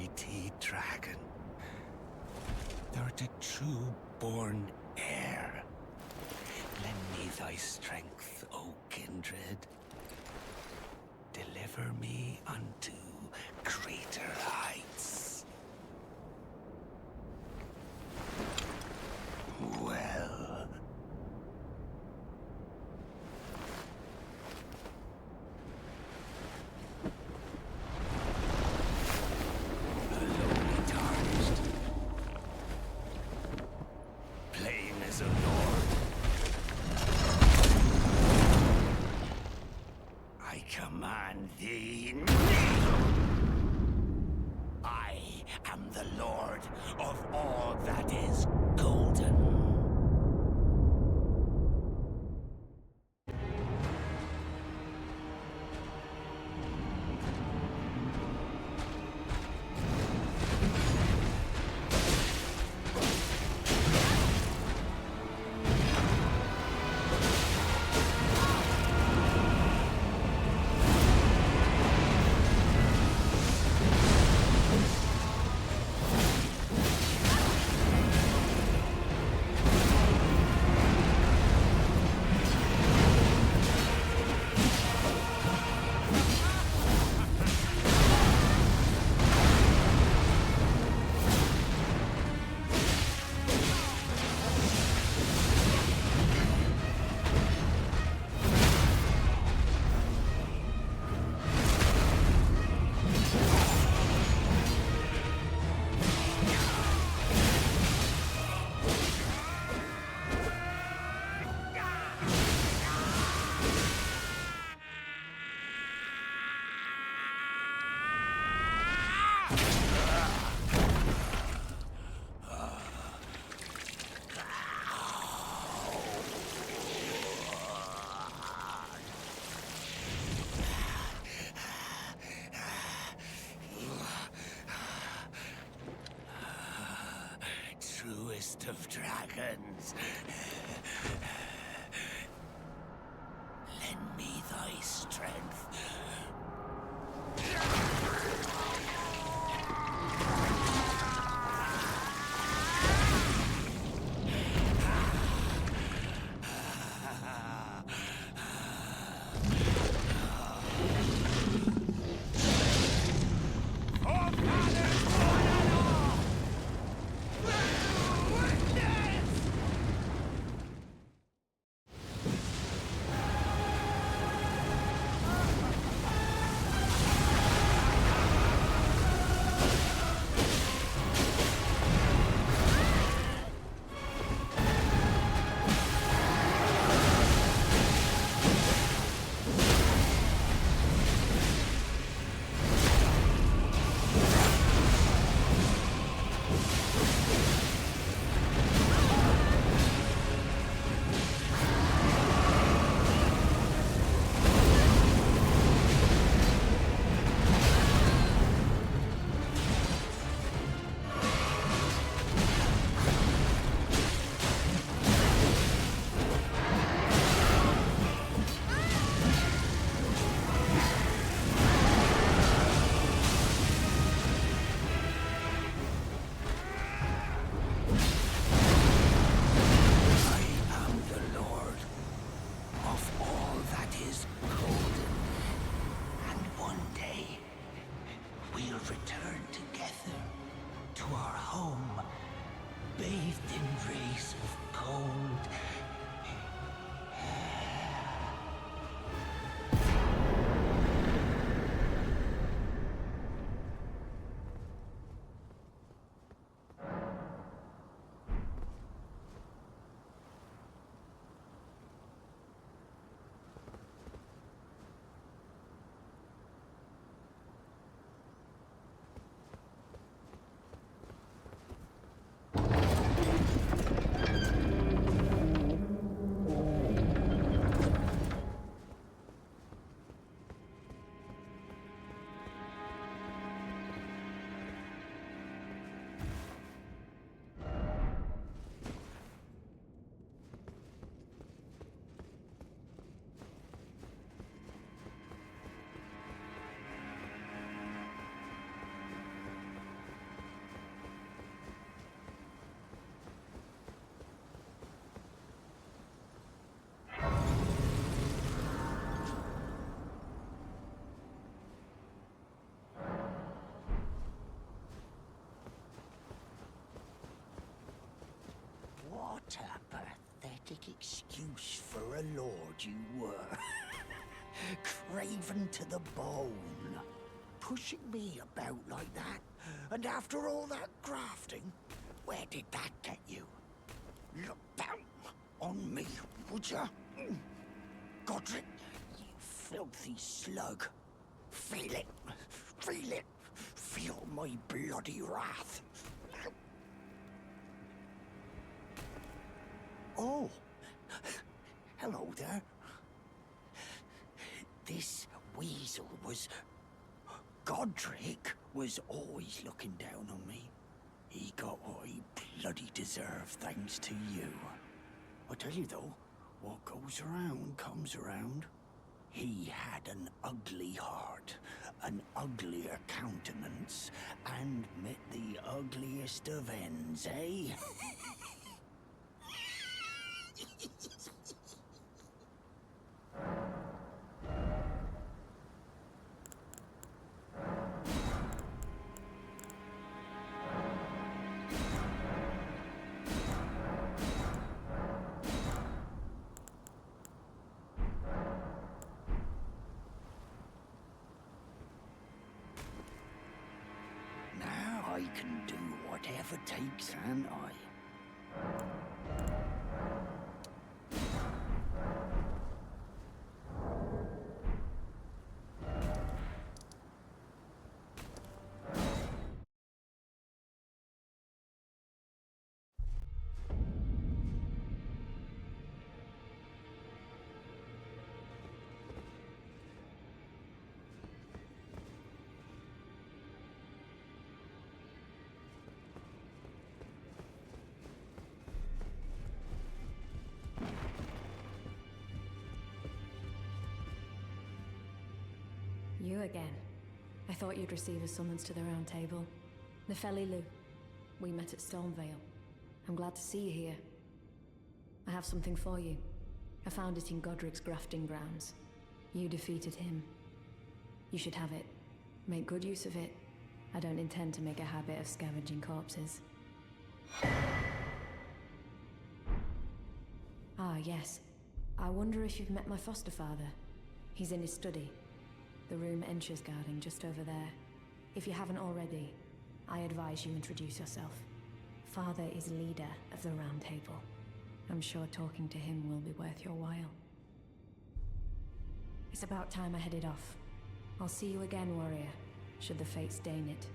mighty dragon. Thou'rt a true-born heir. Lend me thy strength, O kindred. Deliver me unto greater heights. Well. Alone tarnished. Plain as a lord. I command thee kneel! I am the lord of all that is golden. Truest of dragons. Lend me thy strength. pathetic excuse for a lord you were. Craven to the bone. Pushing me about like that. And after all that grafting, where did that get you? Look down on me, would ya? Godric, you filthy slug. Feel it. Feel it. Feel my bloody wrath. Oh, hello there. This weasel was... Godric was always looking down on me. He got what he bloody deserved thanks to you. I tell you though, what goes around comes around. He had an ugly heart, an uglier countenance, and met the ugliest of ends, eh? I can do whatever takes an eye. You again. I thought you'd receive a summons to the Round Table. Nefeli. We met at Stormvale. I'm glad to see you here. I have something for you. I found it in Godric's grafting grounds. You defeated him. You should have it. Make good use of it. I don't intend to make a habit of scavenging corpses. Ah, yes. I wonder if you've met my foster father. He's in his study. The room Encher's guarding just over there. If you haven't already, I advise you introduce yourself. Father is leader of the Round Table. I'm sure talking to him will be worth your while. It's about time I headed off. I'll see you again, warrior, should the fates deign it.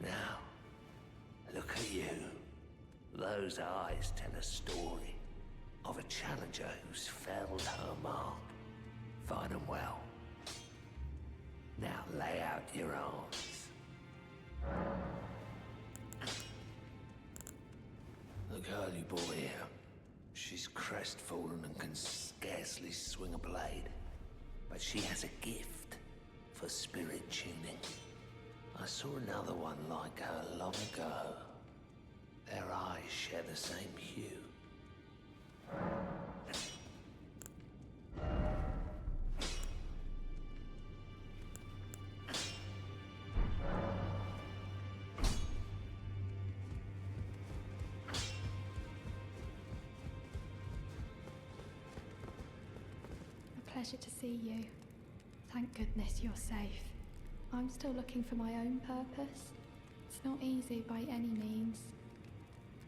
Now, look at you. Those eyes tell a story of a challenger who's felled her mark. Fine and well. Now lay out your arms. The girly boy here. She's crestfallen and can scarcely swing a blade. But she has a gift for spirit tuning. I saw another one like her long ago. Their eyes share the same hue. A pleasure to see you. Thank goodness you're safe. I'm still looking for my own purpose. It's not easy by any means,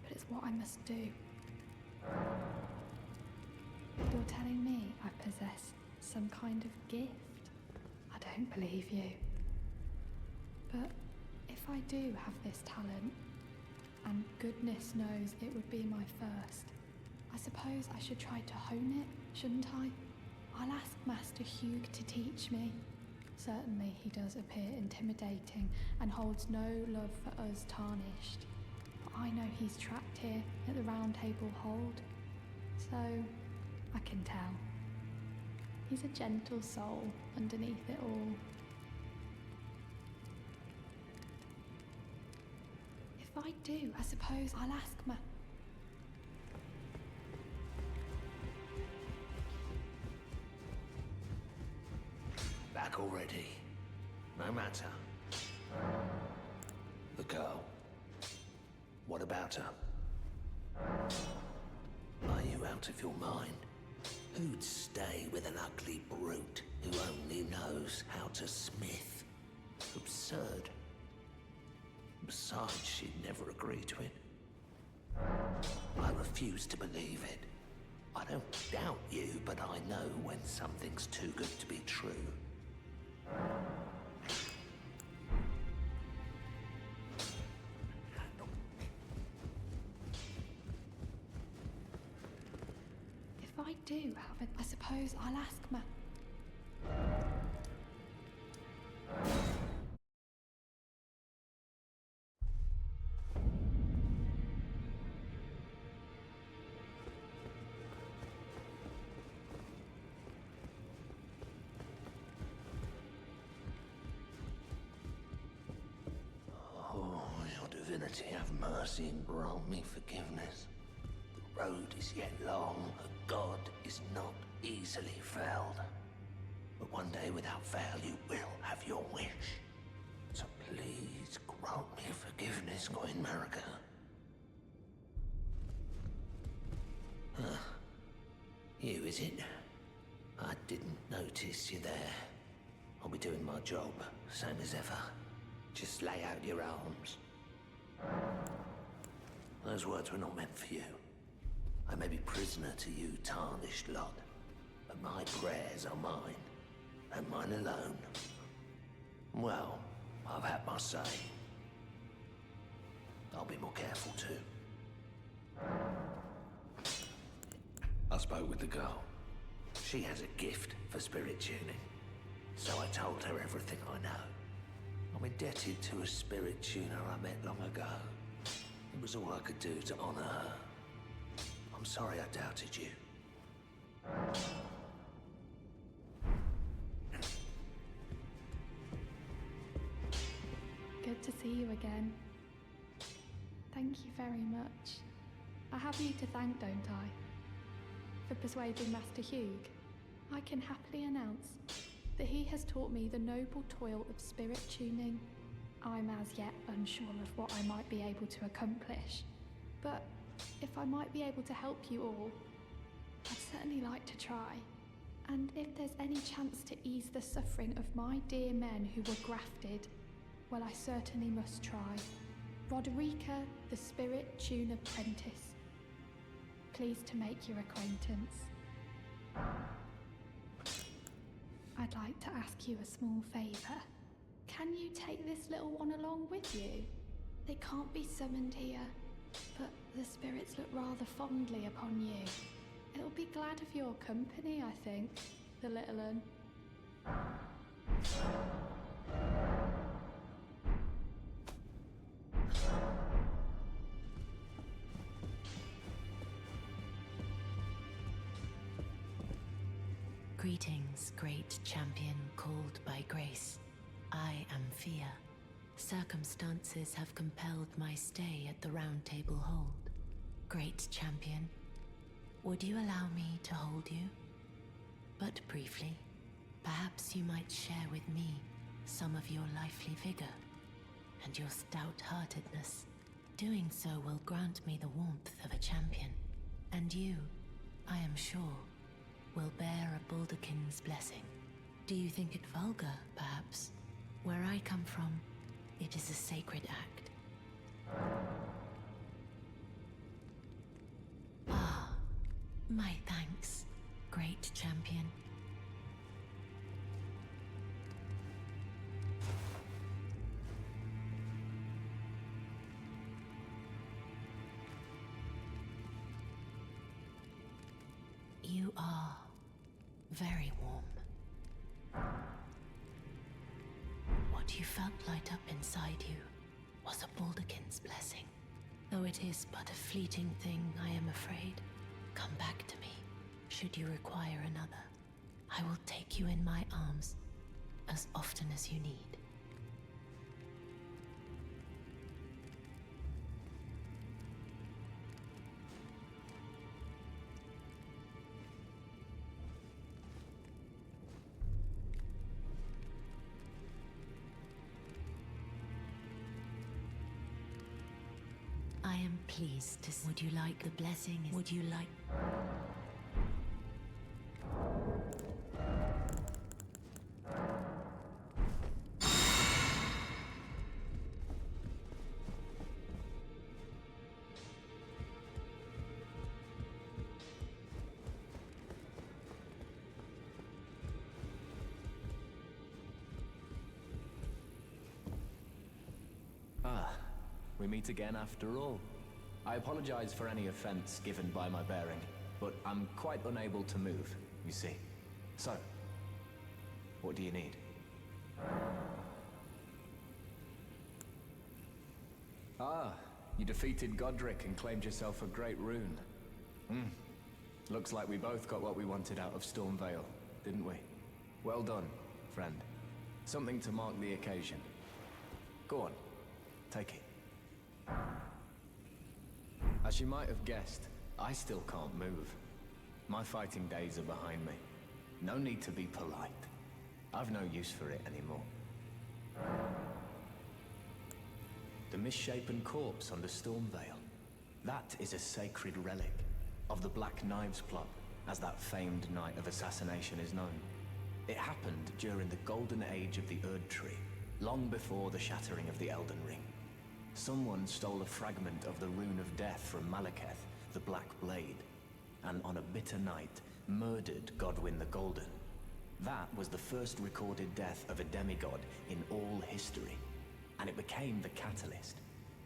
but it's what I must do. You're telling me I possess some kind of gift? I don't believe you. But if I do have this talent, and goodness knows it would be my first, I suppose I should try to hone it, shouldn't I? I'll ask Master Hugh to teach me. Certainly he does appear intimidating and holds no love for us tarnished. But I know he's trapped here at the Round Table Hold, so I can tell. He's a gentle soul underneath it all. If I do, I suppose I'll ask my... Back already. No matter. The girl. What about her? Are you out of your mind? Who'd stay with an ugly brute who only knows how to smith? Absurd. Besides, she'd never agree to it. I refuse to believe it. I don't doubt you, but I know when something's too good to be true. If I do have it, I suppose I'll ask my... Have mercy and grant me forgiveness. The road is yet long, a god is not easily felled. But one day without fail you will have your wish. So please grant me forgiveness, Queen Marika. Huh. You, is it? I didn't notice you there. I'll be doing my job, same as ever. Just lay out your arms. Those words were not meant for you. I may be prisoner to you, tarnished lot, but my prayers are mine, and mine alone. Well, I've had my say. I'll be more careful too. I spoke with the girl. She has a gift for spirit tuning, so I told her everything I know. I'm indebted to a spirit tuner I met long ago. It was all I could do to honor her. I'm sorry I doubted you. Good to see you again. Thank you very much. I have you to thank, don't I? For persuading Master Hugh. I can happily announce that he has taught me the noble toil of spirit tuning. I'm as yet unsure of what I might be able to accomplish, but if I might be able to help you all, I'd certainly like to try. And if there's any chance to ease the suffering of my dear men who were grafted, well, I certainly must try. Roderica, the spirit tune apprentice. Pleased to make your acquaintance. I'd like to ask you a small favour. Can you take this little one along with you? They can't be summoned here, but the spirits look rather fondly upon you. It'll be glad of your company, I think, the little un. Greetings, great champion called by grace. I am Fia. Circumstances have compelled my stay at the Round Table Hold. Great champion, would you allow me to hold you? But briefly, perhaps you might share with me some of your lively vigor and your stout-heartedness. Doing so will grant me the warmth of a champion, and you, I am sure, will bear a Baldakin's blessing. Do you think it vulgar, perhaps? Where I come from, it is a sacred act. Ah, my thanks, great champion. You are very warm. what you felt light up inside you was a Baldachin's blessing. Though it is but a fleeting thing, I am afraid. Come back to me, should you require another. I will take you in my arms as often as you need. I am pleased to... Would you like the blessing? Would you like... We meet again after all. I apologize for any offense given by my bearing, but I'm quite unable to move, you see. So, what do you need? Ah, you defeated Godric and claimed yourself a great rune. Looks like we both got what we wanted out of Stormvale, didn't we? Well done, friend. Something to mark the occasion. Go on, take it. As you might have guessed, I still can't move. My fighting days are behind me. No need to be polite. I've no use for it anymore. The misshapen corpse under Stormvale. That is a sacred relic of the Black Knives plot, as that famed night of assassination is known. It happened during the golden age of the Erd Tree, long before the shattering of the Elden Ring. Someone stole a fragment of the Rune of Death from Malekith, the Black Blade, and on a bitter night, murdered Godwyn the Golden. That was the first recorded death of a demigod in all history, and it became the catalyst.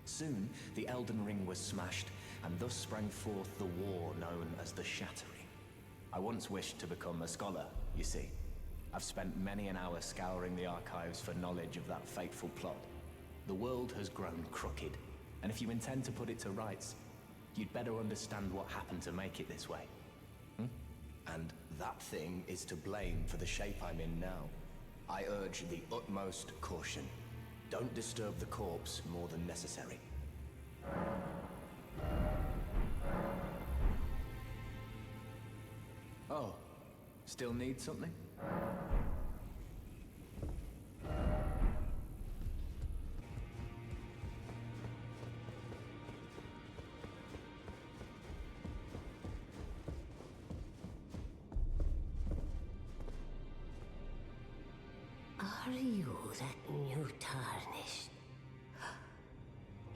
Soon, the Elden Ring was smashed, and thus sprang forth the war known as the Shattering. I once wished to become a scholar, you see. I've spent many an hour scouring the archives for knowledge of that fateful plot. The world has grown crooked, and if you intend to put it to rights, you'd better understand what happened to make it this way. And that thing is to blame for the shape I'm in now. I urge the utmost caution. Don't disturb the corpse more than necessary. Oh, still need something? Are you that new Tarnished?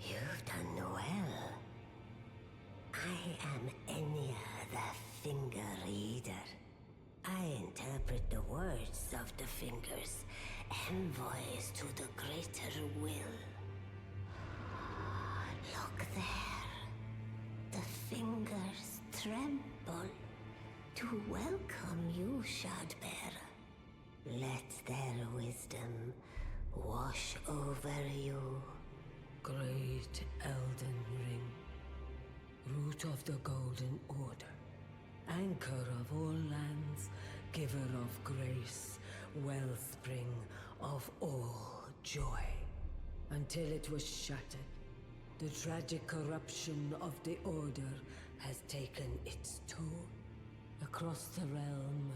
You've done well. I am Enya the Finger Reader. I interpret the words of the fingers, envoys to the greater will. Look there. The fingers tremble to welcome you, Shardbearer. Let their wisdom wash over you. Great Elden Ring, root of the Golden Order, anchor of all lands, giver of grace, wellspring of all joy. Until it was shattered, the tragic corruption of the Order has taken its toll. Across the realm,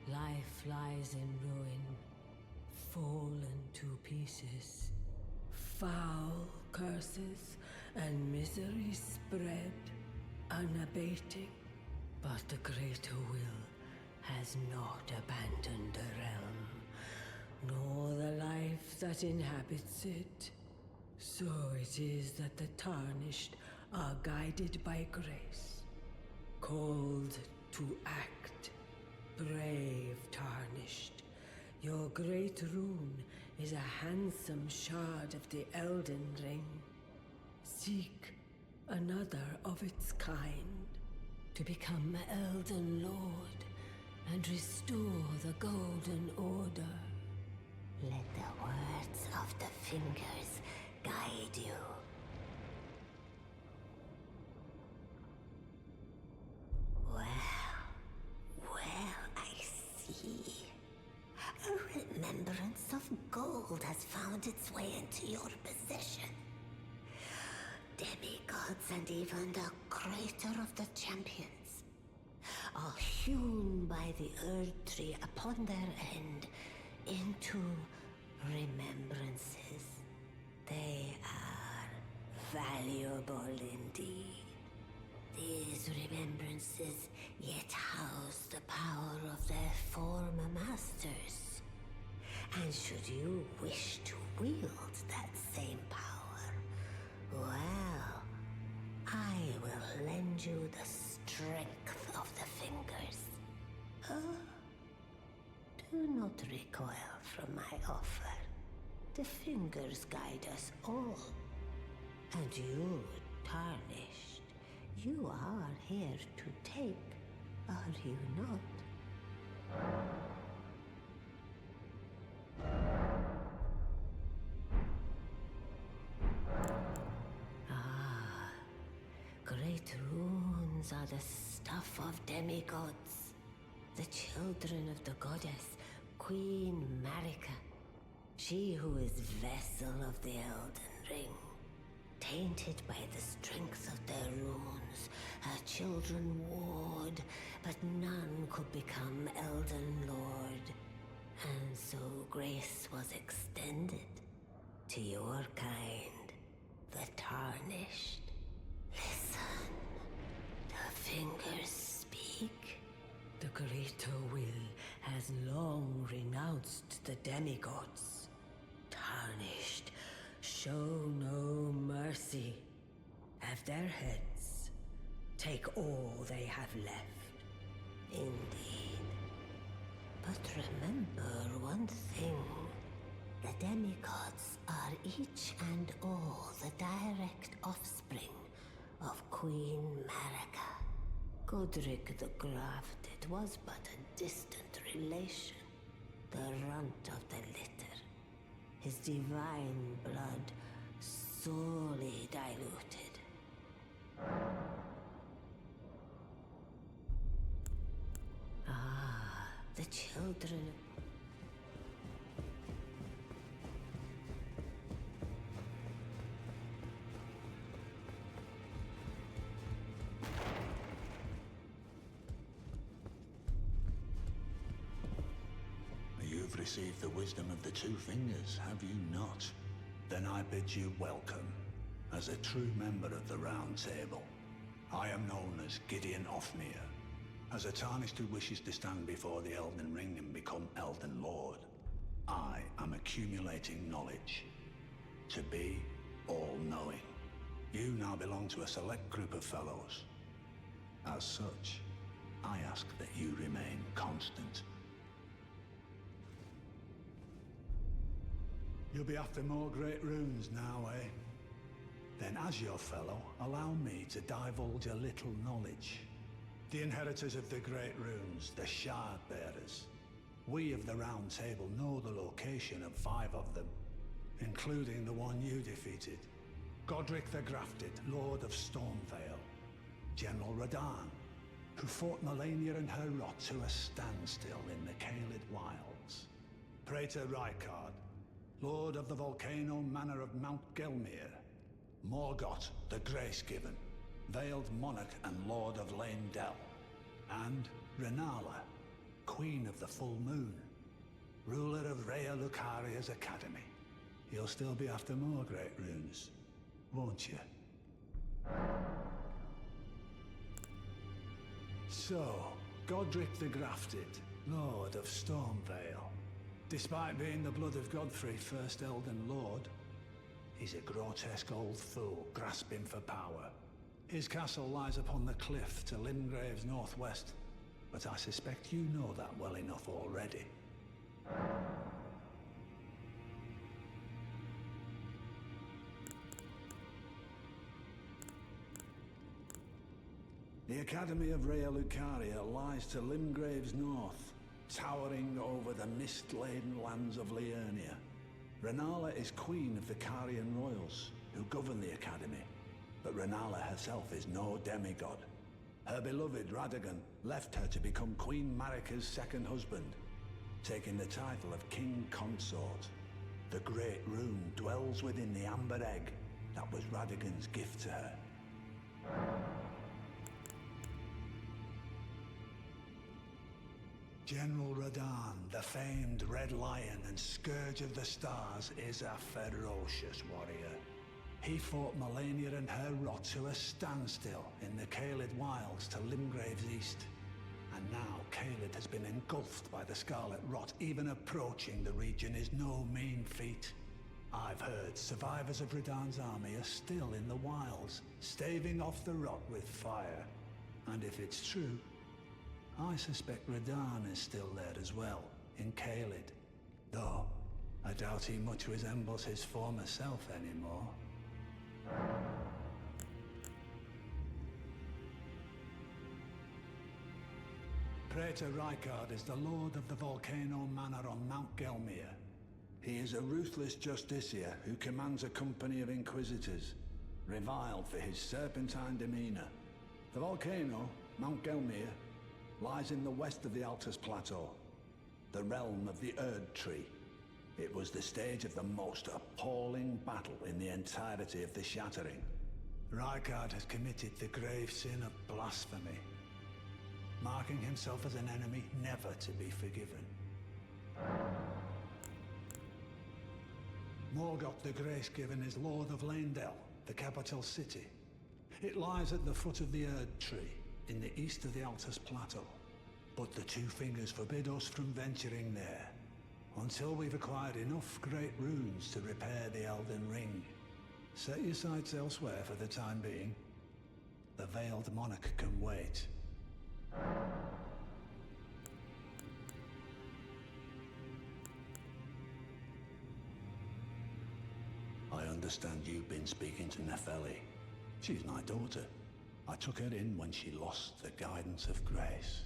life lies in ruin, fallen to pieces. Foul curses and misery spread, unabating. But the greater will has not abandoned the realm, nor the life that inhabits it. So it is that the Tarnished are guided by grace, called to act. Brave Tarnished, your great rune is a handsome shard of the Elden Ring. Seek another of its kind, to become Elden Lord and restore the Golden Order. Let the words of the fingers guide you. Well, I see. A remembrance of gold has found its way into your possession. Demigods and even the creator of the champions are hewn by the Earth Tree upon their end into remembrances. They are valuable indeed. These remembrances yet house the power of their former masters. And should you wish to wield that same power, well, I will lend you the strength of the fingers. Do not recoil from my offer. The fingers guide us all. And you, Tarnished, you are here to take, are you not? Great runes are the stuff of demigods, the children of the goddess, Queen Marika, she who is vessel of the Elden Ring. Tainted by the strength of their runes, her children warred, but none could become Elden Lord. And so grace was extended to your kind, the Tarnished. Listen, the fingers speak. The greater will has long renounced the demigods. Tarnished, show no mercy. Have their heads. Take all they have left. Indeed. But remember one thing. The demigods are each and all the direct offspring of Queen Marika. Godric the Grafted was but a distant relation, the runt of the litter. His divine blood sorely diluted. The children. You've received the wisdom of the two fingers, have you not? Then I bid you welcome, as a true member of the Round Table. I am known as Gideon Ofnir, as a Tarnished who wishes to stand before the Elden Ring and become Elden Lord. I am accumulating knowledge, to be all-knowing. You now belong to a select group of fellows. As such, I ask that you remain constant. You'll be after more great runes now, eh? Then as your fellow, allow me to divulge a little knowledge. The inheritors of the great runes, the Shard Bearers. We of the Round Table know the location of 5 of them, including the one you defeated. Godric the Grafted, Lord of Stormvale. General Radahn, who fought Melania and her rot to a standstill in the Caelid Wilds. Praetor Rykard, Lord of the Volcano Manor of Mount Gelmir. Morgoth the Grace-Given, Veiled Monarch and Lord of Leyndell. And Renala, Queen of the Full Moon, ruler of Rhea Lucaria's Academy. You'll still be after more great runes, won't you? So, Godric the Grafted, Lord of Stormvale. Despite being the blood of Godfrey, first Elden Lord, he's a grotesque old fool grasping for power. His castle lies upon the cliff to Limgrave's northwest, but I suspect you know that well enough already. The Academy of Rhea Lucaria lies to Limgrave's north, towering over the mist-laden lands of Liurnia. Renala is queen of the Carian royals, who govern the academy. But Renala herself is no demigod. Her beloved Radagon left her to become Queen Marika's second husband, taking the title of King Consort. The Great Rune dwells within the amber egg that was Radagon's gift to her. General Radahn, the famed Red Lion and Scourge of the Stars, is a ferocious warrior. He fought Melania and her rot to a standstill in the Caelid Wilds to Limgrave's east. And now Caelid has been engulfed by the Scarlet Rot. Even approaching the region is no mean feat. I've heard survivors of Radahn's army are still in the wilds, staving off the rot with fire. And if it's true, I suspect Radahn is still there as well, in Caelid. Though, I doubt he much resembles his former self anymore. Praetor Rykard is the lord of the Volcano Manor on Mount Gelmir. He is a ruthless justiciar who commands a company of inquisitors, reviled for his serpentine demeanor. The volcano, Mount Gelmir, lies in the west of the Altus Plateau, the realm of the Erd Tree. It was the stage of the most appalling battle in the entirety of the Shattering. Rykard has committed the grave sin of blasphemy, marking himself as an enemy never to be forgiven. Morgoth the Grace-Given is Lord of Leyndell, the capital city. It lies at the foot of the Erd Tree, in the east of the Altus Plateau. But the Two Fingers forbid us from venturing there, until we've acquired enough great runes to repair the Elden Ring. Set your sights elsewhere for the time being. The Veiled Monarch can wait. I understand you've been speaking to Nepheli. She's my daughter. I took her in when she lost the guidance of grace.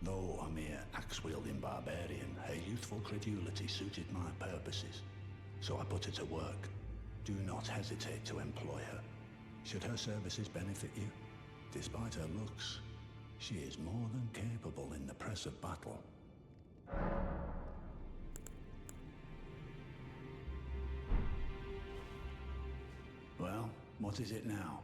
Though a mere axe-wielding barbarian, her youthful credulity suited my purposes. So I put her to work. Do not hesitate to employ her. Should her services benefit you, despite her looks, she is more than capable in the press of battle. Well, what is it now?